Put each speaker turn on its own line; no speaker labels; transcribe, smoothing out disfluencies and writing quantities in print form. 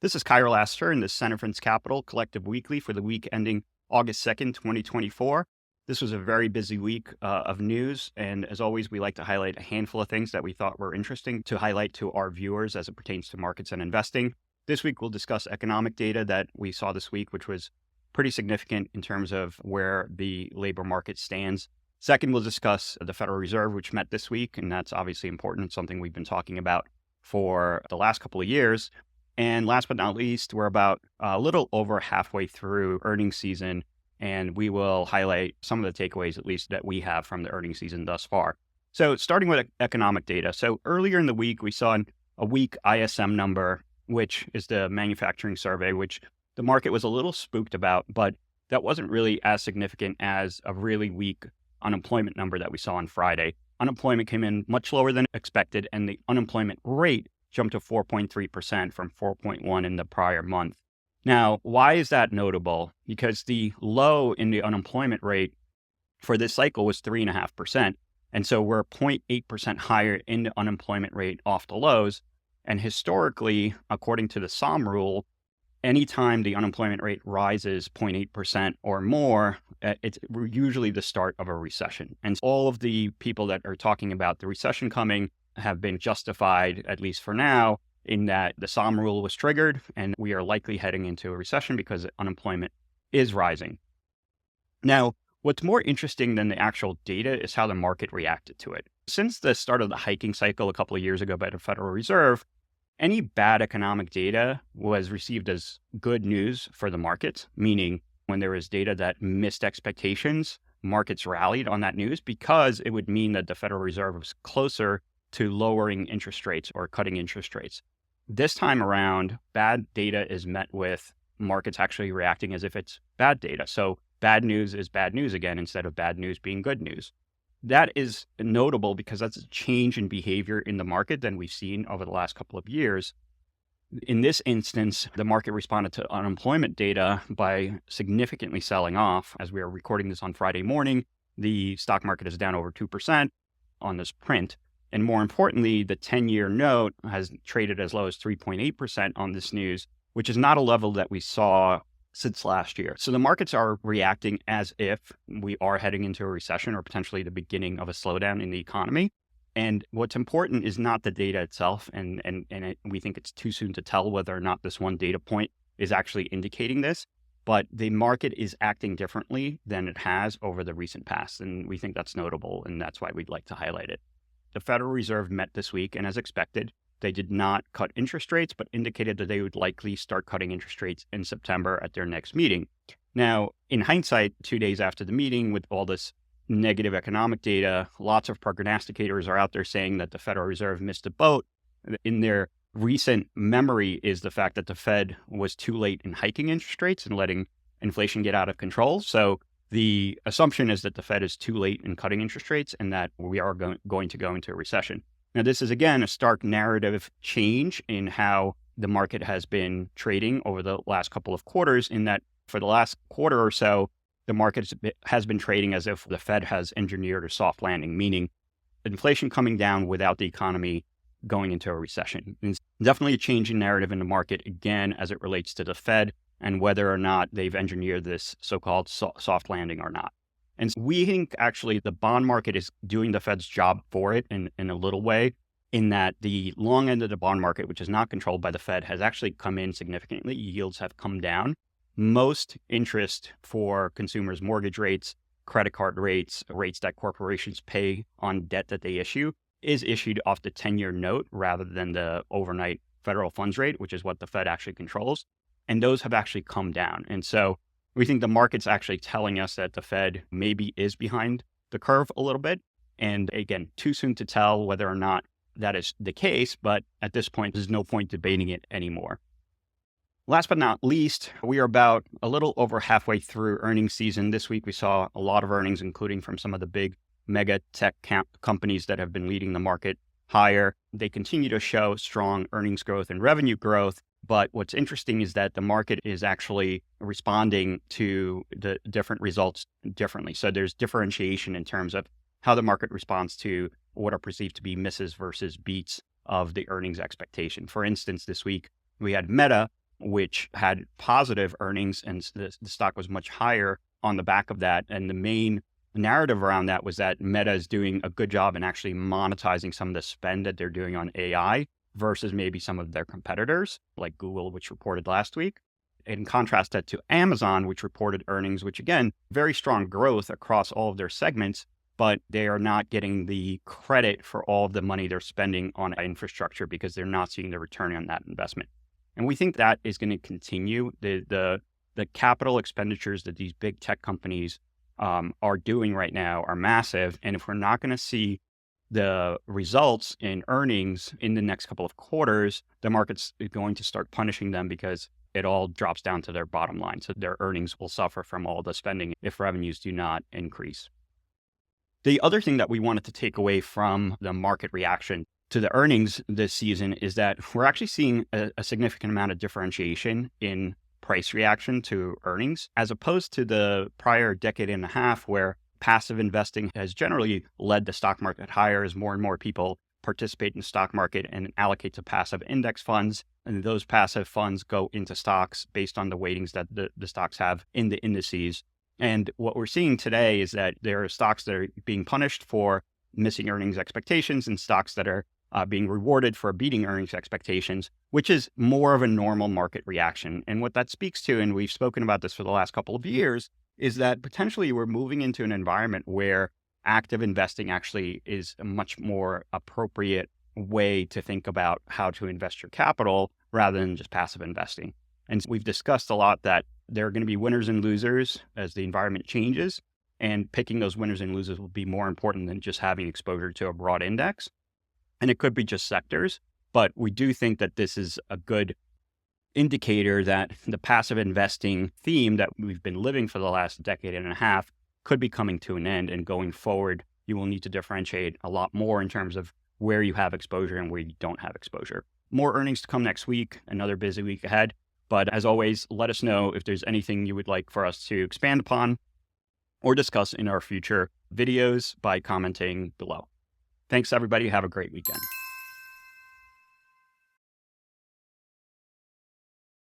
This is Kyrill Asatur in the Centerfin Capital Collective Weekly for the week ending August 2nd, 2024. This was a very busy week of news, and as always, we like to highlight a handful of things that we thought were interesting to highlight to our viewers as it pertains to markets and investing. This week, we'll discuss economic data that we saw this week, which was pretty significant in terms of where the labor market stands. Second, we'll discuss the Federal Reserve, which met this week, and that's obviously important, something we've been talking about for the last couple of years. And last but not least, we're about a little over halfway through earnings season, and we will highlight some of the takeaways, at least, that we have from the earnings season thus far. So starting with economic data. So earlier in the week, we saw a weak ISM number, which is the manufacturing survey, which the market was a little spooked about, but that wasn't really as significant as a really weak unemployment number that we saw on Friday. Unemployment came in much lower than expected, and the unemployment rate jumped to 4.3% from 4.1% in the prior month. Now, why is that notable? Because the low in the unemployment rate for this cycle was 3.5%. And so we're 0.8% higher in the unemployment rate off the lows. And historically, according to the SOM rule, anytime the unemployment rate rises 0.8% or more, it's usually the start of a recession. And all of the people that are talking about the recession coming have been justified, at least for now, in that the SOM rule was triggered and we are likely heading into a recession because unemployment is rising. Now, what's more interesting than the actual data is how the market reacted to it. Since the start of the hiking cycle a couple of years ago by the Federal Reserve, any bad economic data was received as good news for the markets, meaning when there was data that missed expectations, markets rallied on that news because it would mean that the Federal Reserve was closer to lowering interest rates or cutting interest rates. This time around, bad data is met with markets actually reacting as if it's bad data. So bad news is bad news again, instead of bad news being good news. That is notable because that's a change in behavior in the market than we've seen over the last couple of years. In this instance, the market responded to unemployment data by significantly selling off. As we are recording this on Friday morning, the stock market is down over 2% on this print. And more importantly, the 10-year note has traded as low as 3.8% on this news, which is not a level that we saw since last year. So the markets are reacting as if we are heading into a recession or potentially the beginning of a slowdown in the economy. And what's important is not the data itself. We think it's too soon to tell whether or not this one data point is actually indicating this. But the market is acting differently than it has over the recent past. And we think that's notable. And that's why we'd like to highlight it. The Federal Reserve met this week, and as expected, they did not cut interest rates, but indicated that they would likely start cutting interest rates in September at their next meeting. Now, in hindsight, 2 days after the meeting, with all this negative economic data, lots of prognosticators are out there saying that the Federal Reserve missed a boat. In their recent memory is the fact that the Fed was too late in hiking interest rates and letting inflation get out of control. So the assumption is that the Fed is too late in cutting interest rates and that we are going to go into a recession. Now, this is, again, a stark narrative change in how the market has been trading over the last couple of quarters, in that for the last quarter or so, the market has been trading as if the Fed has engineered a soft landing, meaning inflation coming down without the economy going into a recession. It's definitely a change in narrative in the market, again, as it relates to the Fed and whether or not they've engineered this so-called soft landing or not. And so we think actually the bond market is doing the Fed's job for it in a little way, in that the long end of the bond market, which is not controlled by the Fed, has actually come in significantly. Yields have come down. Most interest for consumers' mortgage rates, credit card rates, rates that corporations pay on debt that they issue, is issued off the 10-year note rather than the overnight federal funds rate, which is what the Fed actually controls. And those have actually come down. And so we think the market's actually telling us that the Fed maybe is behind the curve a little bit. And again, too soon to tell whether or not that is the case, but at this point, there's no point debating it anymore. Last but not least, we are about a little over halfway through earnings season. This week, we saw a lot of earnings, including from some of the big mega tech companies that have been leading the market higher. They continue to show strong earnings growth and revenue growth. But what's interesting is that the market is actually responding to the different results differently. So there's differentiation in terms of how the market responds to what are perceived to be misses versus beats of the earnings expectation. For instance, this week we had Meta, which had positive earnings, and the stock was much higher on the back of that. And the main narrative around that was that Meta is doing a good job in actually monetizing some of the spend that they're doing on AI versus maybe some of their competitors like Google, which reported last week. In contrast that to Amazon, which reported earnings, which again, very strong growth across all of their segments, but they are not getting the credit for all of the money they're spending on infrastructure because they're not seeing the return on that investment. And we think that is going to continue. The capital expenditures that these big tech companies are doing right now are massive. And if we're not going to see the results in earnings in the next couple of quarters, the market's going to start punishing them because it all drops down to their bottom line. So their earnings will suffer from all the spending if revenues do not increase. The other thing that we wanted to take away from the market reaction to the earnings this season is that we're actually seeing a significant amount of differentiation in price reaction to earnings, as opposed to the prior decade and a half where passive investing has generally led the stock market higher as more and more people participate in the stock market and allocate to passive index funds. And those passive funds go into stocks based on the weightings that the stocks have in the indices. And what we're seeing today is that there are stocks that are being punished for missing earnings expectations and stocks that are being rewarded for beating earnings expectations, which is more of a normal market reaction. And what that speaks to, and we've spoken about this for the last couple of years, is that potentially we're moving into an environment where active investing actually is a much more appropriate way to think about how to invest your capital rather than just passive investing. And we've discussed a lot that there are going to be winners and losers as the environment changes, and picking those winners and losers will be more important than just having exposure to a broad index. And it could be just sectors, but we do think that this is a good indicator that the passive investing theme that we've been living for the last decade and a half could be coming to an end. And going forward, you will need to differentiate a lot more in terms of where you have exposure and where you don't have exposure. More earnings to come next week, another busy week ahead. But as always, let us know if there's anything you would like for us to expand upon or discuss in our future videos by commenting below. Thanks, everybody. Have a great weekend.